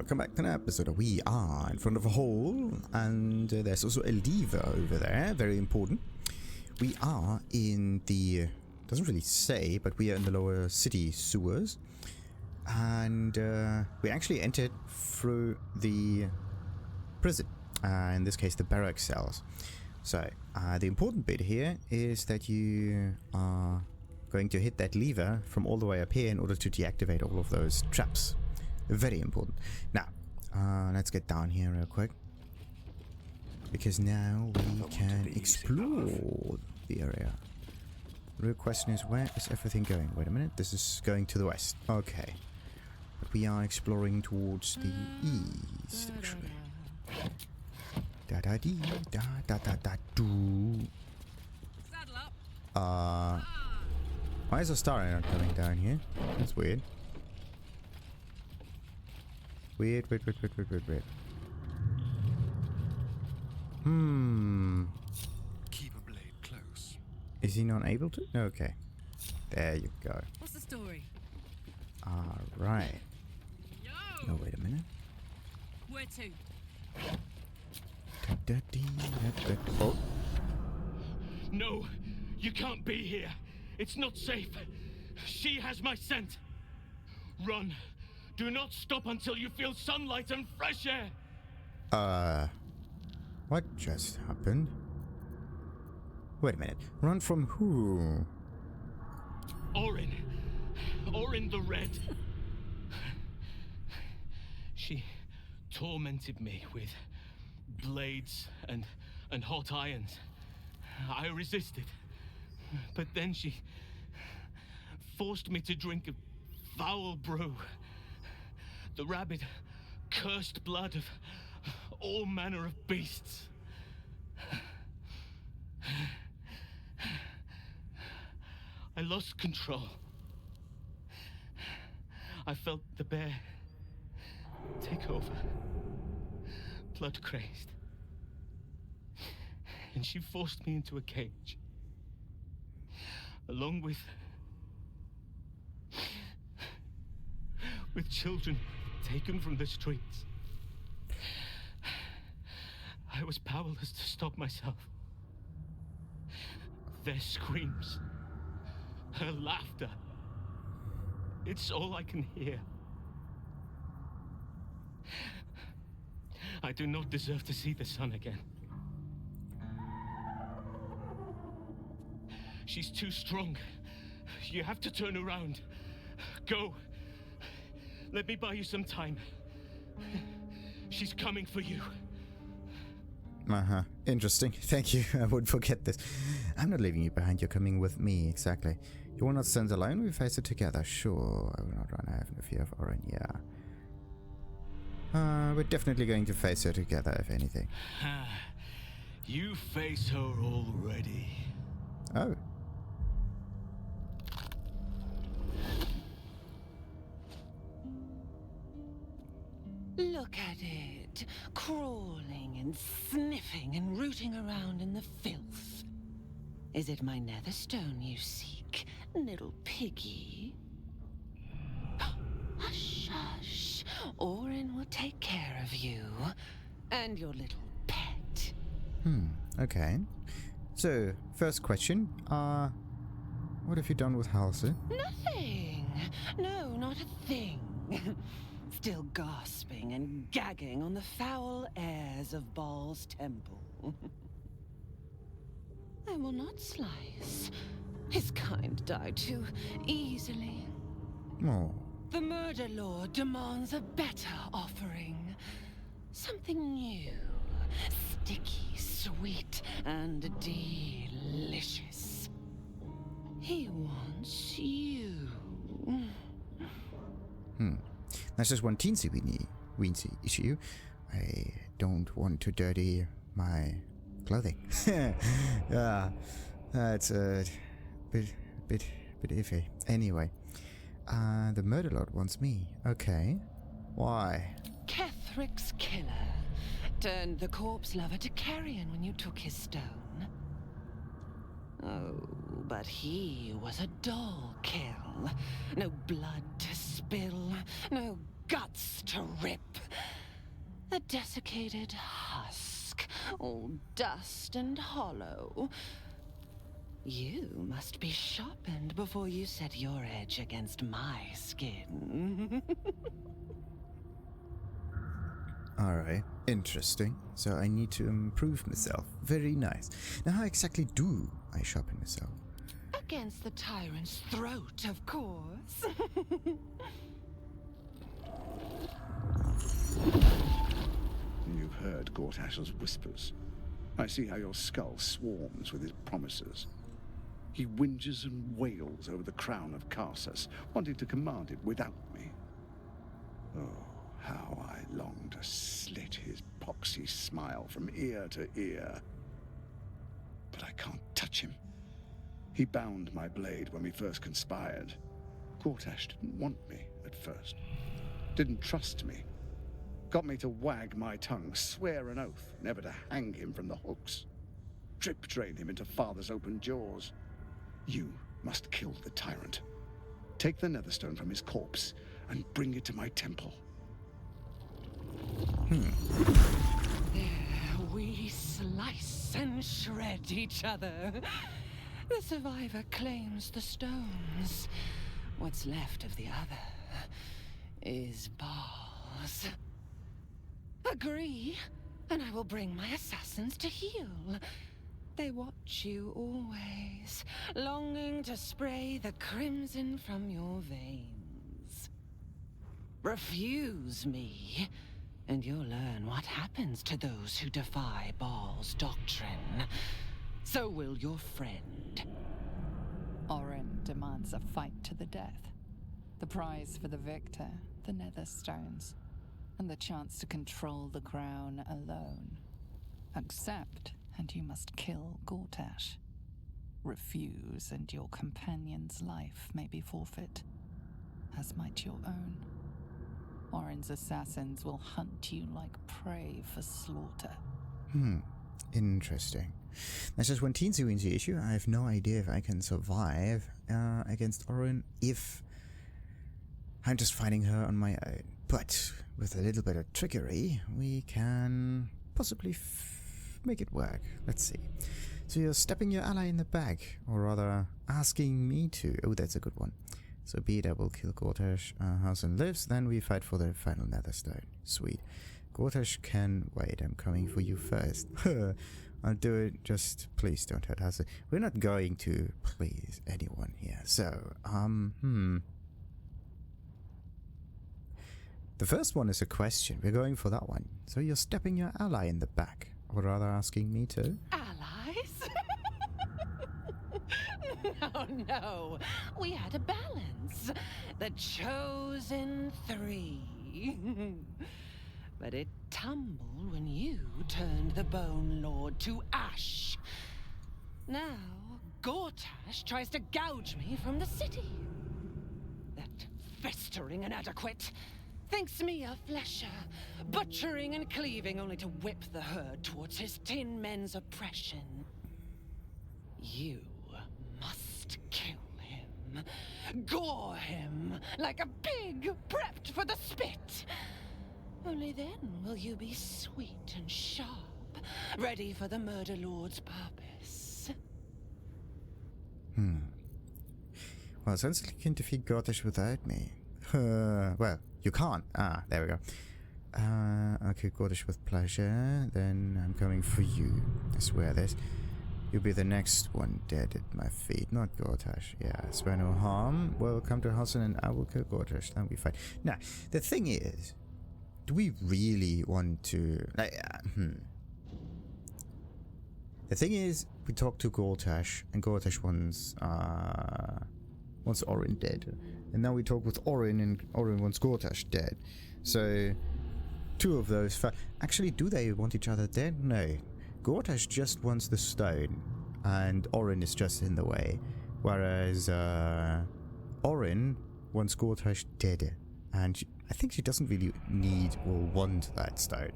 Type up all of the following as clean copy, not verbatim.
welcome back to an episode. We are in front of a hole, and there's also a lever over there, very important. We are in the, doesn't really say, but we are in the lower city sewers. And we actually entered through the prison, in this case the barrack cells. So, the important bit here is that you are going to hit that lever from all the way up here in order to deactivate all of those traps. Very important. Now, let's get down here real quick. Because now we can explore the area. The real question is, where is everything going? Wait a minute, this is going to the west. Okay. But we are exploring towards the east, actually. Da-da-dee, da-da-da-da-doo. Saddle up. Why is Astarion not coming down here? That's weird. Weird. Keep a blade close. Is he not able to? Okay. There you go. What's the story? Alright. Yo! Oh, wait a minute. Where to? Oh. No, you can't be here. It's not safe. She has my scent. Run. Do not stop until you feel sunlight and fresh air. What just happened? Wait a minute. Run from who? Orin the Red. She tormented me with blades and hot irons. I resisted. But then she forced me to drink a foul brew. The rabid, cursed blood of all manner of beasts. I lost control. I felt the bear take over, blood crazed. And she forced me into a cage, along with children taken from the streets. I was powerless to stop myself. Their screams, her laughter, it's all I can hear. I do not deserve to see the sun again. She's too strong. You have to turn around. Go. Let me buy you some time. She's coming for you. Interesting. Thank you. I wouldn't forget this. I'm not leaving you behind. You're coming with me. Exactly. You will not stand alone. We face it together. Sure. I will not run. I have no fear of Orin. Yeah. We're definitely going to face her together, if anything. You face her already. Oh. Look at it, crawling and sniffing and rooting around in the filth. Is it my netherstone you seek, little piggy? Hush, hush. Orin will take care of you and your little pet. Okay. So, first question, what have you done with Halsin? Nothing. No, not a thing. Still gasping and gagging on the foul airs of Baal's temple. I will not slice. His kind die too easily. Oh. The murder lord demands a better offering. Something new, sticky, sweet, and delicious. He wants you. That's just one weensy issue. I don't want to dirty my clothing. Yeah, that's a bit iffy. Anyway, the murder lord wants me. Okay, why? Kethric's killer turned the corpse lover to carrion when you took his stone. Oh, but he was a dull kill. No blood to spill, no guts to rip. A desiccated husk, all dust and hollow. You must be sharpened before you set your edge against my skin. Alright, interesting. So I need to improve myself. Very nice. Now how exactly do I sharpen myself? Against the tyrant's throat, of course. You've heard Gortash's whispers. I see how your skull swarms with his promises. He whinges and wails over the crown of Karsus, wanting to command it without me. Oh, how I long to slit his poxy smile from ear to ear. But I can't touch him. He bound my blade when we first conspired. Gortash didn't want me at first. Didn't trust me. Got me to wag my tongue, swear an oath never to hang him from the hooks. Drip drain him into father's open jaws. You must kill the tyrant. Take the netherstone from his corpse and bring it to my temple. There we slice and shred each other. The survivor claims the stones. What's left of the other is bars. Agree, and I will bring my assassins to heal. They watch you always, longing to spray the crimson from your veins. Refuse me, and you'll learn what happens to those who defy Baal's doctrine. So will your friend. Orin demands a fight to the death. The prize for the victor, the Netherstones, and the chance to control the crown alone. Accept, and you must kill Gortash. Refuse, and your companion's life may be forfeit, as might your own. Orin's assassins will hunt you like prey for slaughter. Interesting. That's just one teensy-weensy issue. I have no idea if I can survive against Orin if I'm just fighting her on my own. But with a little bit of trickery, we can possibly make it work. Let's see. So you're stepping your ally in the back, or rather asking me to. Oh, that's a good one. So be it I will kill Gortash. Halsin lives, then we fight for the final Netherstone. Sweet. Gortash can wait. I'm coming for you first. I'll do it. Just please don't hurt Halsin. We're not going to please anyone here. So, the first one is a question. We're going for that one. So you're stepping your ally in the back, or rather asking me to? Allies? No. We had a balance. The chosen three. But it tumbled when you turned the Bone Lord to ash. Now, Gortash tries to gouge me from the city. That festering inadequate thinks me a flesher, butchering and cleaving only to whip the herd towards his tin men's oppression. You must kill him. Gore him like a pig prepped for the spit. Only then will you be sweet and sharp, ready for the Murder Lord's purpose. Well, it sounds like you can defeat Gortash without me. Well, you can't. There we go. Okay, Gortash with pleasure. Then I'm coming for you. I swear this. You'll be the next one dead at my feet, not Gortash. Yeah, I swear no harm. Well, come to Halsin and I will kill Gortash. Then we fight. Now, the thing is, do we really want to... The thing is, we talk to Gortash, and Gortash wants Orin dead. And now we talk with Orin, and Orin wants Gortash dead. So, two of those... Actually, do they want each other dead? No. Gortash just wants the stone, and Orin is just in the way. Whereas, Orin wants Gortash dead. And I think she doesn't really need or want that stone.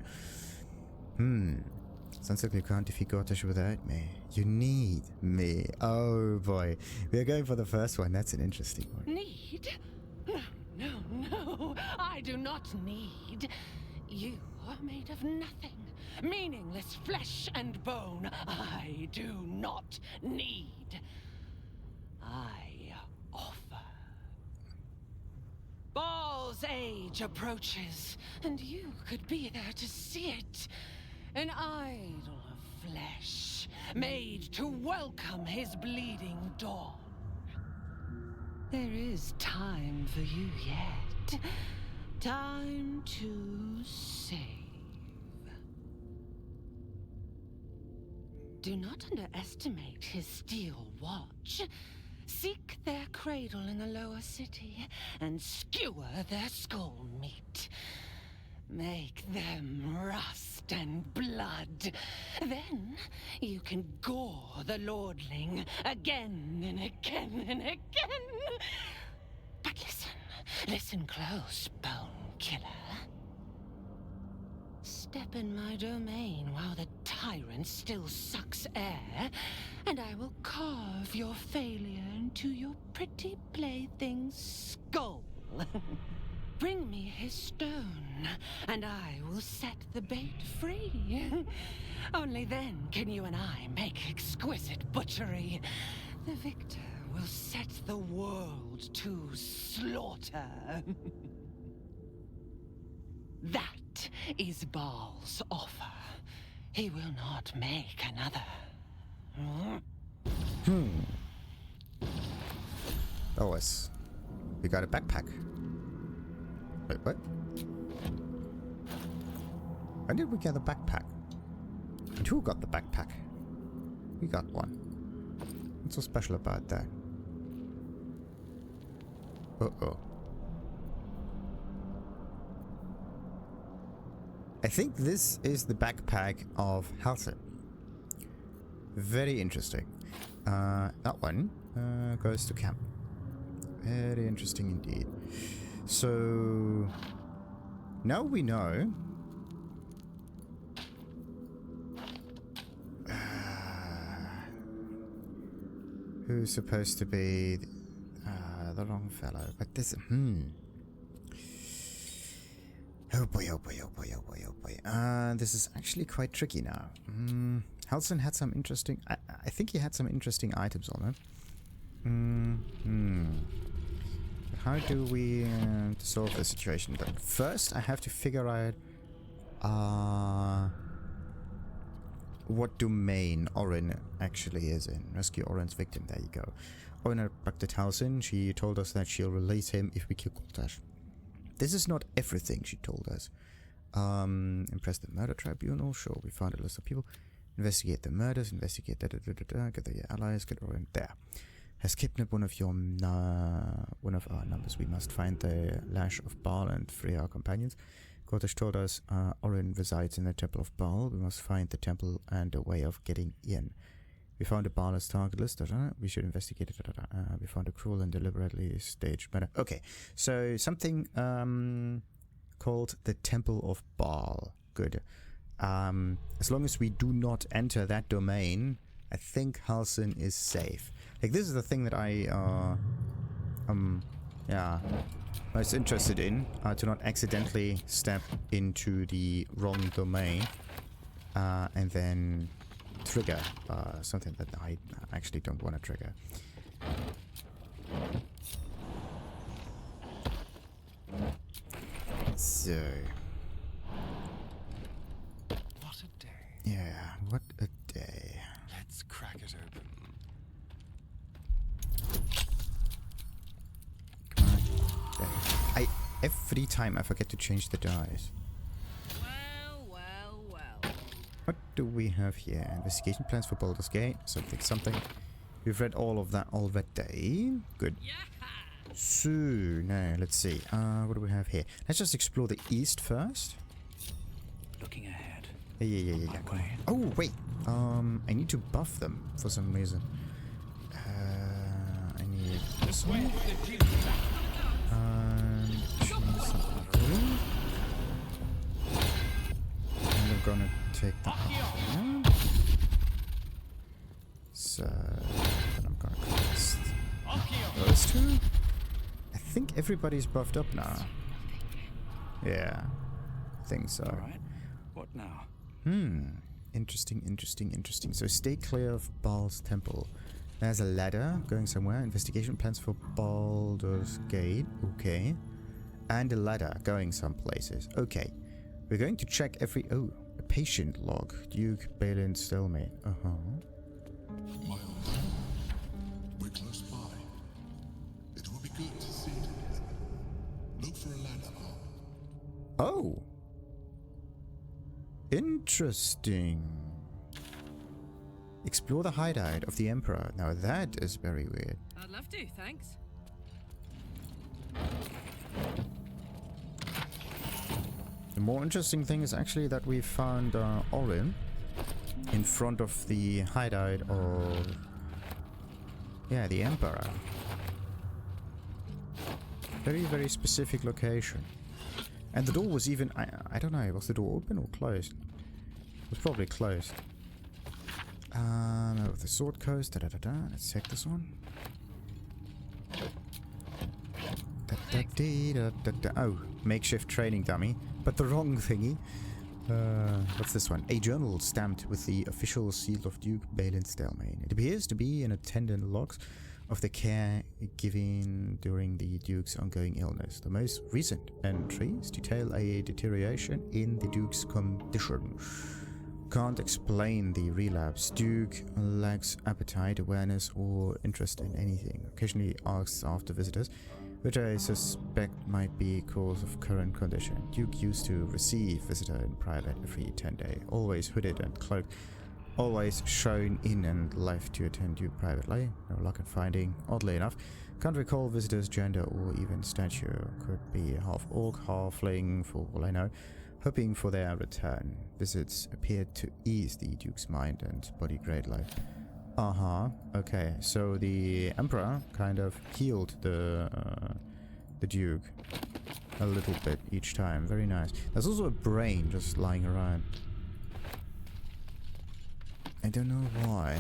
Sounds like you can't defeat Gortash without me. You need me. Oh boy. We are going for the first one. That's an interesting one. Need? No. I do not need. You are made of nothing. Meaningless flesh and bone. I do not need. I offer. Baal's age approaches, and you could be there to see it. An idol of flesh, made to welcome his bleeding dawn. There is time for you yet. Time to save. Do not underestimate his steel watch. Seek their cradle in the lower city and skewer their skull meat. Make them rust and blood. Then you can gore the lordling again and again and again. But listen close, bone killer. Step in my domain while the tyrant still sucks air, and I will carve your failure into your pretty plaything's skull. Bring me his stone, and I will set the bait free. Only then can you and I make exquisite butchery. The victor will set the world to slaughter. That is Baal's offer. He will not make another. Always. We got a backpack. Wait, what? When did we get the backpack? And who got the backpack? We got one. What's so special about that? Uh-oh. I think this is the backpack of Halsin. Very interesting. That one goes to camp. Very interesting indeed. So now we know who's supposed to be the wrong fellow. But this, oh boy, oh boy, oh boy, oh boy, oh boy. This is actually quite tricky now. Halsin had some interesting. I think he had some interesting items on it. How do we solve the situation then? First, I have to figure out what domain Orin actually is in. Rescue Orin's victim. There you go. Orin abducted Halsin. She told us that she'll release him if we kill Gortash. This is not everything she told us. Impress the murder tribunal. Sure, we found a list of people. Investigate the murders. Investigate get the allies. Get Orin there. Has kidnapped one of our numbers. We must find the lash of Baal and free our companions. Gortash told us Orin resides in the Temple of Baal. We must find the temple and a way of getting in. We found a Baal's target list. We should investigate it. We found a cruel and deliberately staged murder. Okay, so something called the Temple of Baal. Good. As long as we do not enter that domain, I think Halsin is safe. Like, this is the thing that I, most interested in, to not accidentally step into the wrong domain, and then trigger, something that I actually don't want to trigger. So... What a day. Yeah, what a day. Let's crack it open. Every time I forget to change the dice. Well. What do we have here? Investigation plans for Baldur's Gate. Something. We've read all of that already. Good. Yeah. So, now, let's see. What do we have here? Let's just explore the east first. Looking ahead. Yeah. Come on. Oh, wait. I need to buff them for some reason. I need this one. And we're gonna take that off. So then I'm gonna cast those two. I think everybody's buffed up now. Yeah. think so. Alright. What now? Interesting. So stay clear of Baal's temple. There's a ladder going somewhere. Investigation plans for Baldur's Gate. Okay. And a ladder going some places. Okay. We're going to check every... Oh, a patient log. Duke, Belynne, Stelmane. My own. We're close by. It will be good to see it again. Look for a ladder. Oh. Interesting. Explore the hideout of the Emperor. Now that is very weird. I'd love to, thanks. The more interesting thing is actually that we found Orin in front of the hideout of... yeah, the Emperor. Very specific location. And the door was even... I don't know, was the door open or closed? It was probably closed. No, the sword coast. Let's check this one. Oh, makeshift training dummy. But the wrong thingy. What's this one? A journal stamped with the official seal of Duke Balin Stelmane. It appears to be an attendant logs of the care given during the Duke's ongoing illness. The most recent entries detail a deterioration in the Duke's condition. Can't explain the relapse. Duke lacks appetite, awareness, or interest in anything. Occasionally asks after visitors, which I suspect might be cause of current condition. Duke used to receive visitor in private every 10 days, always hooded and cloaked, always shown in and left to attend Duke privately. No luck in finding. Oddly enough, can't recall visitor's gender or even stature. Could be half orc, halfling, for all I know. Hoping for their return. Visits appeared to ease the Duke's mind and body greatly. Okay, so the Emperor kind of healed the Duke a little bit each time. Very nice. There's also a brain just lying around. I don't know why.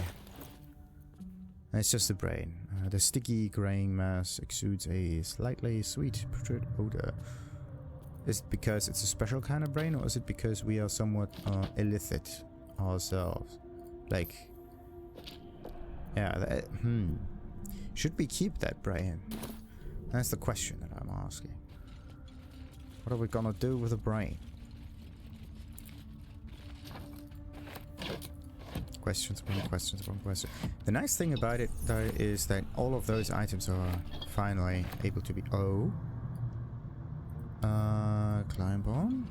It's just a brain. The sticky graying mass exudes a slightly sweet putrid odor. Is it because it's a special kind of brain, or is it because we are somewhat illicit ourselves? Like, yeah, should we keep that brain? That's the question that I'm asking. What are we gonna do with the brain? Questions. The nice thing about it, though, is that all of those items are finally able to be... Oh. Climb on?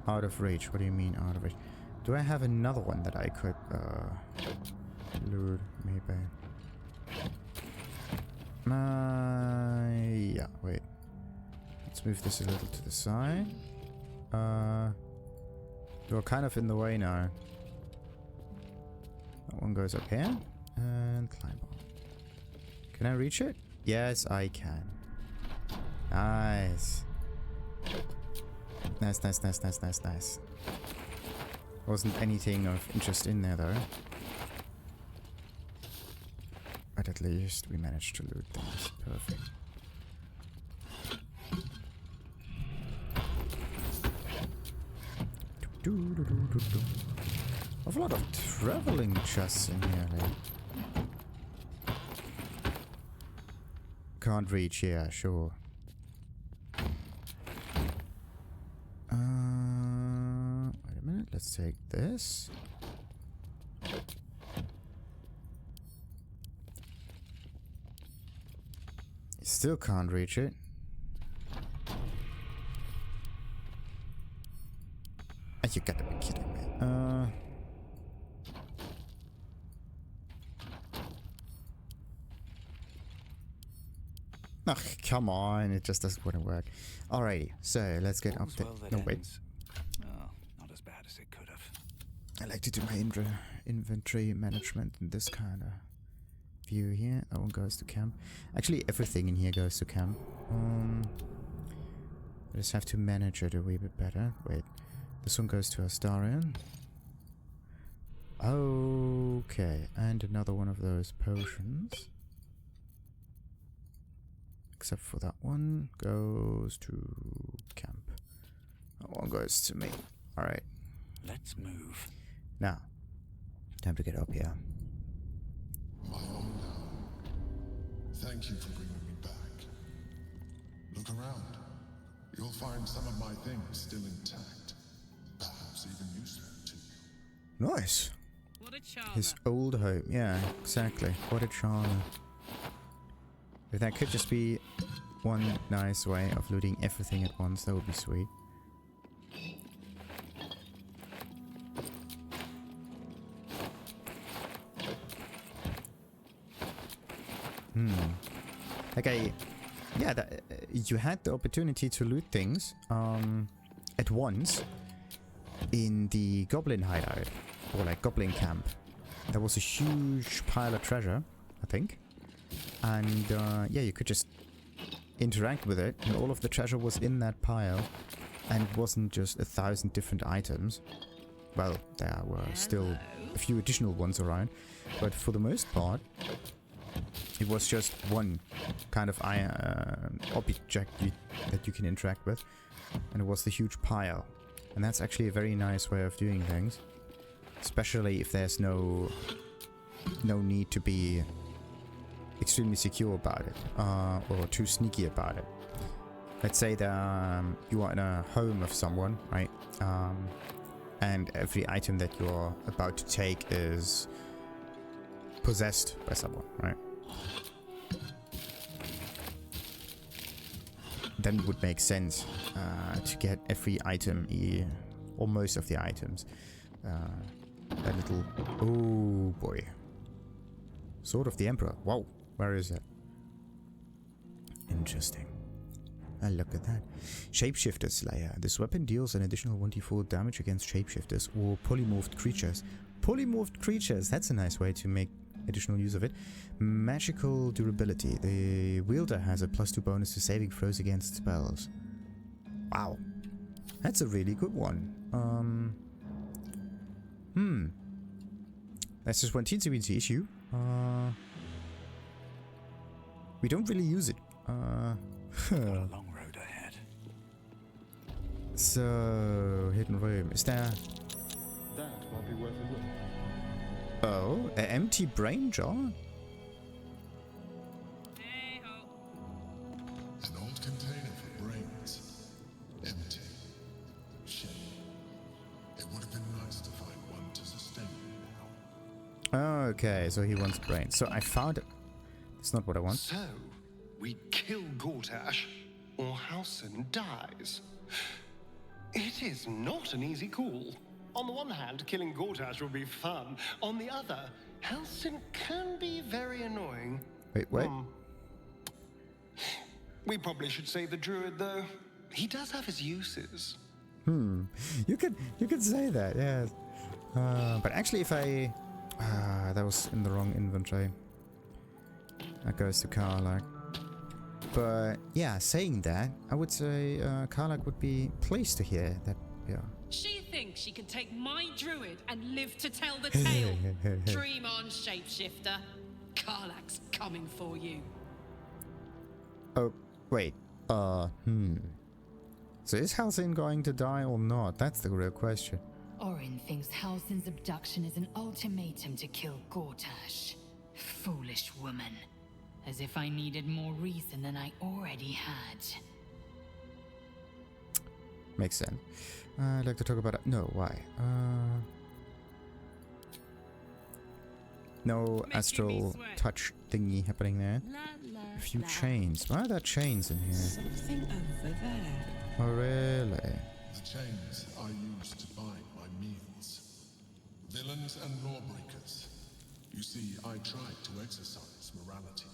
Out of reach. What do you mean out of reach? Do I have another one that I could loot? Maybe. Yeah, wait. Let's move this a little to the side. You're kind of in the way now. That one goes up here. And climb on. Can I reach it? Yes, I can. Nice. Nice. Wasn't anything of interest in there though. But at least we managed to loot things. Perfect. I've a lot of traveling chests in here. Like. Can't reach, yeah, sure. Wait a minute, let's take this. You still can't reach it. You gotta be kidding me. Ugh, come on, it just doesn't want to work. Alrighty, so let's get up there. No, wait. Oh, not as bad as it could have. I like to do my inventory management in this kind of view here. That one goes to camp. Actually, everything in here goes to camp. I just have to manage it a wee bit better. Wait, this one goes to Astarion. Okay, and another one of those potions. Except for that one goes to camp. goes to me. Alright. Let's move. Now, time to get up here. My own now. Thank you for bringing me back. Look around. You'll find some of my things still intact. Perhaps even useful to you. Nice. What a charmer. His old home. Yeah, exactly. What a charmer. If that could just be one nice way of looting everything at once, that would be sweet. Okay, yeah, you had the opportunity to loot things at once in the Goblin Hideout, or like Goblin Camp. There was a huge pile of treasure, I think, and yeah, you could just interact with it, and all of the treasure was in that pile, and it wasn't just 1,000 different items. Well, there were still a few additional ones around, but for the most part, it was just one kind of object that you can interact with, and it was the huge pile. And that's actually a very nice way of doing things, especially if there's no need to be extremely secure about it, or too sneaky about it. Let's say that you are in a home of someone, right? And every item that you're about to take is possessed by someone, right? Then it would make sense to get every item, or most of the items. That little... Oh boy. Sword of the Emperor. Whoa, where is it? Interesting. Look at that. Shapeshifter Slayer. This weapon deals an additional 1d4 damage against shapeshifters or polymorphed creatures. Polymorphed creatures! That's a nice way to make additional use of it. Magical durability. The wielder has a +2 bonus to saving throws against spells. Wow. That's a really good one. That's just one teensy issue. We don't really use it. Got a long road ahead. So, hidden room. Is there... That might be worth a look. Oh, an empty brain jar? Hey-ho. An old container for brains. Empty. Shame. It would have been nice to find one to sustain you now. Okay, so he wants brains. So I found it. It's not what I want. So, we kill Gortash, or Halsin dies. It is not an easy call. On the one hand, killing Gortash would be fun. On the other, Halsin can be very annoying. Wait, what? We probably should save the druid, though. He does have his uses. You could say that, yes. But actually, if I... that was in the wrong inventory. That goes to Karlach. But, yeah, saying that, I would say Karlach would be pleased to hear that, yeah. She thinks she can take my druid and live to tell the tale. Dream on, shapeshifter. Karlach's coming for you. Oh, wait. So is Halsin going to die or not? That's the real question. Orin thinks Halsin's abduction is an ultimatum to kill Gortash. Foolish woman. As if I needed more reason than I already had. Makes sense. I'd like to talk about... No, why? No astral touch thingy happening there. A few chains. Why are there chains in here? Something over there. Oh, really? The chains I used to bind my meals. Villains and lawbreakers. You see, I tried to exercise morality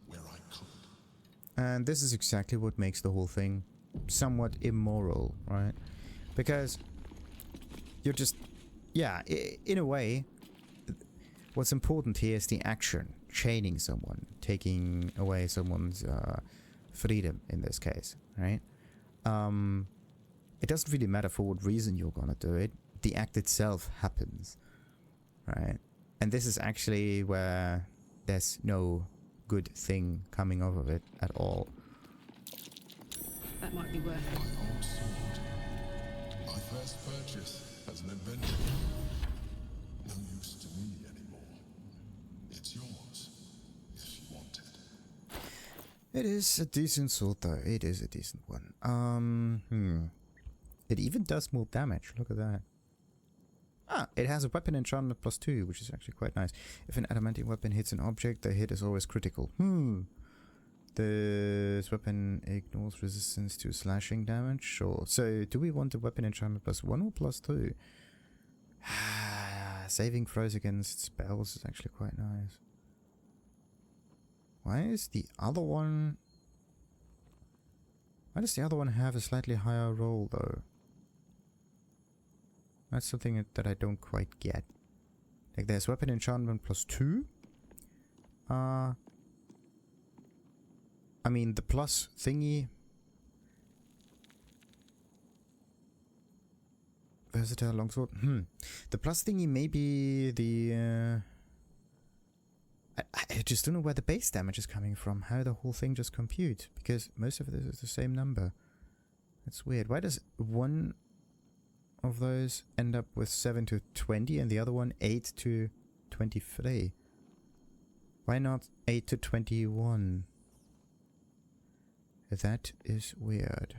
where I could. And this is exactly what makes the whole thing somewhat immoral, right? Because you're just... Yeah, in a way, what's important here is the action. Chaining someone. Taking away someone's freedom, in this case, right? It doesn't really matter for what reason you're gonna do it. The act itself happens, right? And this is actually where there's no good thing coming out of it at all. That might be worth it. My old sword. purchase as an adventure. No use to me anymore. It's yours, if you want it. It is a decent sword though. It is a decent one. It even does more damage. Look at that. Ah, it has a weapon enchantment +2, which is actually quite nice. If an adamantine weapon hits an object, the hit is always critical. This weapon ignores resistance to slashing damage. Sure. So, do we want the weapon enchantment +1 or +2? Saving throws against spells is actually quite nice. Why is the other one... Why does the other one have a slightly higher roll, though? That's something that I don't quite get. Like, there's weapon enchantment +2. I mean, the plus thingy... Versatile longsword? The plus thingy may be the... I just don't know where the base damage is coming from. How the whole thing just compute. Because most of this is the same number. That's weird. Why does one of those end up with 7 to 20 and the other one 8 to 23? Why not 8 to 21? That is weird.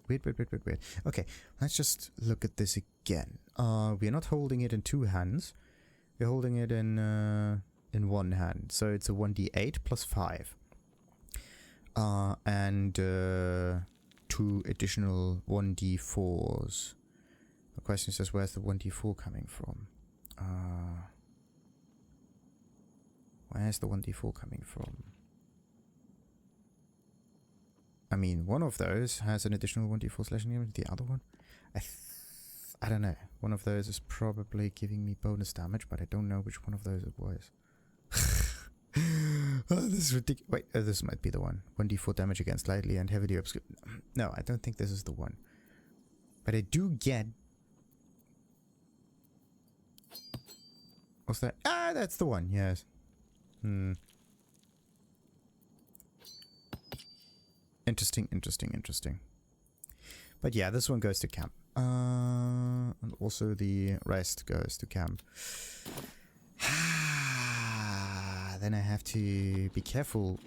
Weird. Okay, let's just look at this again. We're not holding it in two hands. We're holding it in one hand. So it's a 1d8 plus 5. And 2 additional 1d4s. The question says, where's the 1d4 coming from? Where's the 1d4 coming from? I mean, one of those has an additional 1d4 slashing damage. The other one, I don't know. One of those is probably giving me bonus damage, but I don't know which one of those it was. Oh, this is ridiculous. Wait, this might be the one. 1d4 damage against lightly and heavily obscure. No, I don't think this is the one. But I do get... What's that? Ah, that's the one, yes. Interesting. But yeah, this one goes to camp. And also the rest goes to camp. Then I have to be careful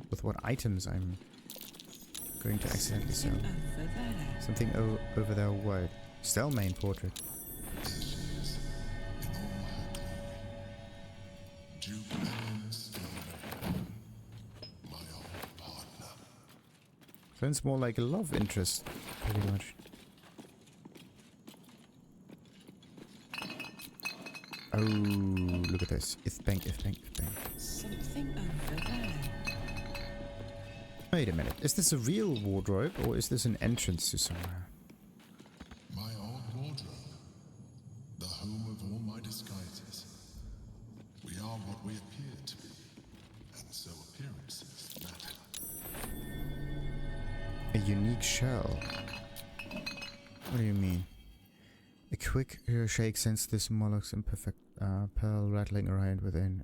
with what items I'm going to accidentally sell. Something over there. What? Stelmane portrait. Sounds more like a love interest, pretty much. Oh, look at this. If-bank. Something over there. Wait a minute. Is this a real wardrobe or is this an entrance to somewhere? My old wardrobe. The home of all my disguises. We are what we appear to be. And so appearances matter. A unique shell. What do you mean? A quick shake sends this Moloch's imperfect pearl rattling around within.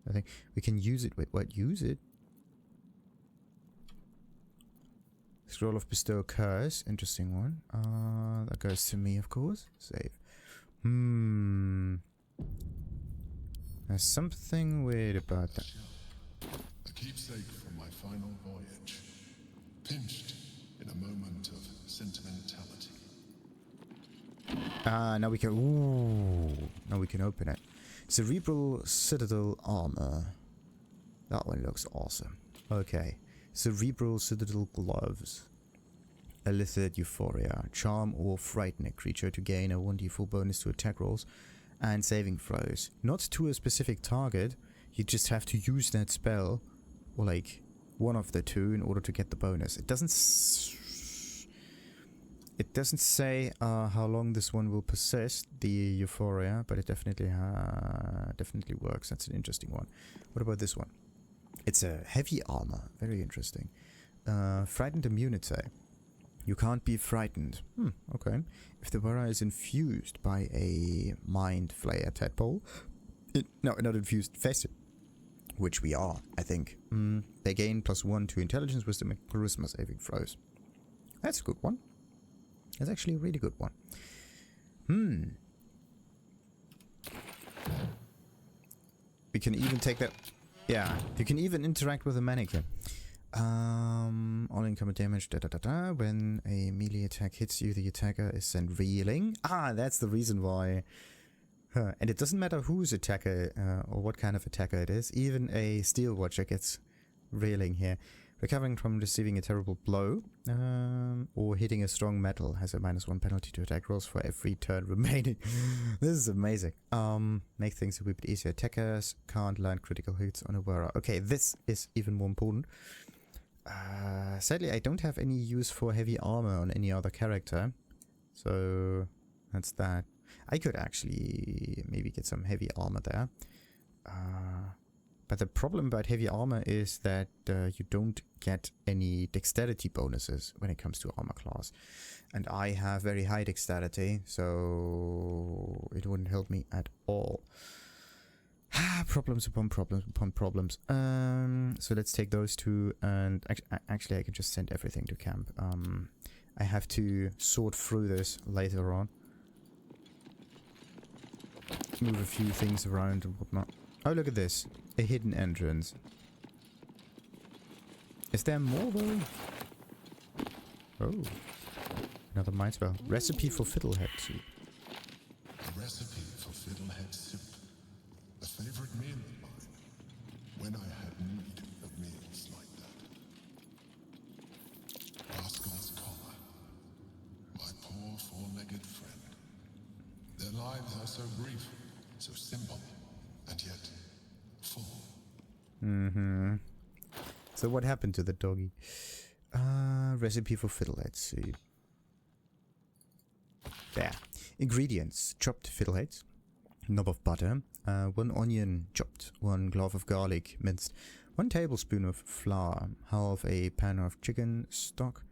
I think we can use it. Wait, what? Use it? Scroll of Bestow Curse. Interesting one. That goes to me, of course. Save. There's something weird about that. A keepsake from my final voyage. Pinched in a moment of sentimentality. Now we can... Ooh, now we can open it. Cerebral Citadel Armour. That one looks awesome. Okay. Cerebral Citadel Gloves. Illithid Euphoria. Charm or frighten a creature to gain a 1d4 bonus to attack rolls and saving throws. Not to a specific target. You just have to use that spell, or like one of the two, in order to get the bonus. It doesn't say how long this one will persist, the Euphoria, but it definitely works. That's an interesting one. What about this one? It's a heavy armor. Very interesting. Frightened immunity. You can't be frightened. Okay. If the wearer is infused by a mind flayer tadpole, no, not infused, fested, which we are, I think. They gain +1 to intelligence, wisdom, and charisma saving throws. That's a good one. That's actually a really good one. We can even take that... Yeah, you can even interact with a mannequin. All incoming damage, When a melee attack hits you, the attacker is sent reeling. Ah, that's the reason why. And it doesn't matter whose attacker or what kind of attacker it is. Even a steel watcher gets reeling here. Recovering from receiving a terrible blow or hitting a strong metal has a -1 penalty to attack rolls for every turn remaining. This is amazing. Make things a wee bit easier. Attackers can't land critical hits on a wearer. Okay, this is even more important. Sadly, I don't have any use for heavy armor on any other character. So that's that. I could actually maybe get some heavy armor there. But the problem about heavy armor is that you don't get any dexterity bonuses when it comes to armor class. And I have very high dexterity, so it wouldn't help me at all. Problems upon problems upon problems. So let's take those two, and actually I can just send everything to camp. I have to sort through this later on. Move a few things around and whatnot. Oh, look at this. A hidden entrance. Is there more though? Oh. Another mind spell. Recipe for Fiddlehead soup. A recipe for Fiddlehead soup. A favorite meal of mine. When I had need of meals like that. Rascal's collar. My poor four-legged friend. Their lives are so brief, so simple, and yet full. So what happened to the doggy? Recipe for Fiddlehead soup. There. Ingredients. Chopped fiddleheads. Knob of butter. 1 onion chopped. 1 clove of garlic minced. 1 tablespoon of flour. Half a pan of chicken stock.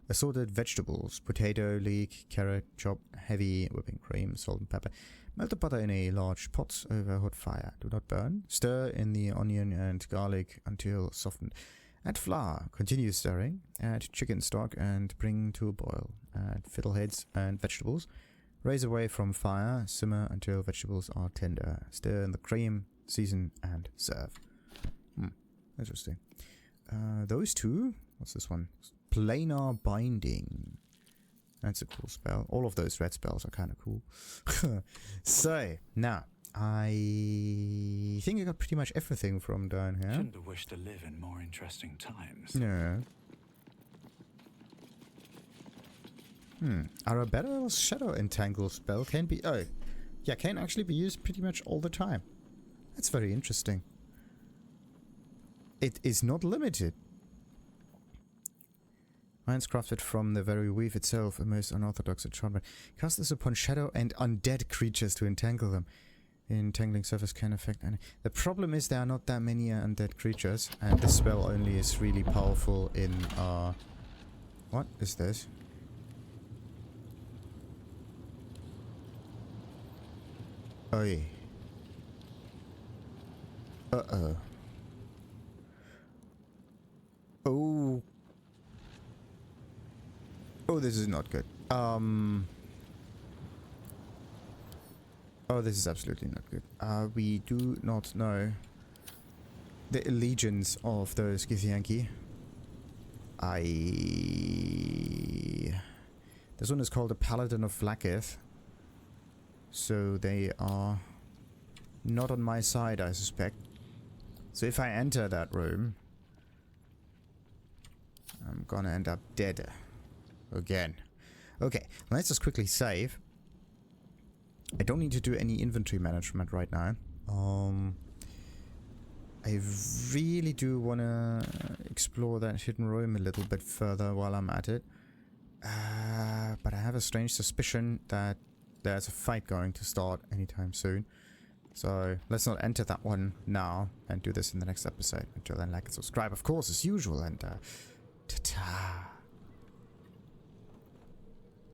Assorted vegetables. Potato, leek, carrot, chopped. Heavy whipping cream. Salt and pepper. Melt the butter in a large pot over hot fire. Do not burn. Stir in the onion and garlic until softened. Add flour. Continue stirring. Add chicken stock and bring to a boil. Add fiddleheads and vegetables. Raise away from fire. Simmer until vegetables are tender. Stir in the cream. Season and serve. Interesting. Those two. What's this one? Planar Binding. That's a cool spell. All of those red spells are kind of cool. So, now, I think I got pretty much everything from down here. Shouldn't have wished to live in more interesting times. No. Arabella's Shadow Entangle spell can be... Oh, yeah, can actually be used pretty much all the time. That's very interesting. It is not limited. Mine's crafted from the very weave itself, a most unorthodox enchantment. Cast this upon shadow and undead creatures to entangle them. Entangling surface can affect any... The problem is there are not that many undead creatures, and this spell only is really powerful in, What is this? Oi. Uh-oh. Oh. Oh, this is not good. Oh, this is absolutely not good. We do not know the allegiance of those Githyanki. This one is called the Paladin of Vlaakith. So they are not on my side, I suspect. So if I enter that room, I'm gonna end up dead. Again. Okay, let's just quickly save. I don't need to do any inventory management right now. I really do want to explore that hidden room a little bit further while I'm at it. But I have a strange suspicion that there's a fight going to start anytime soon. So let's not enter that one now and do this in the next episode. Until then, like and subscribe, of course, as usual. And ta-ta.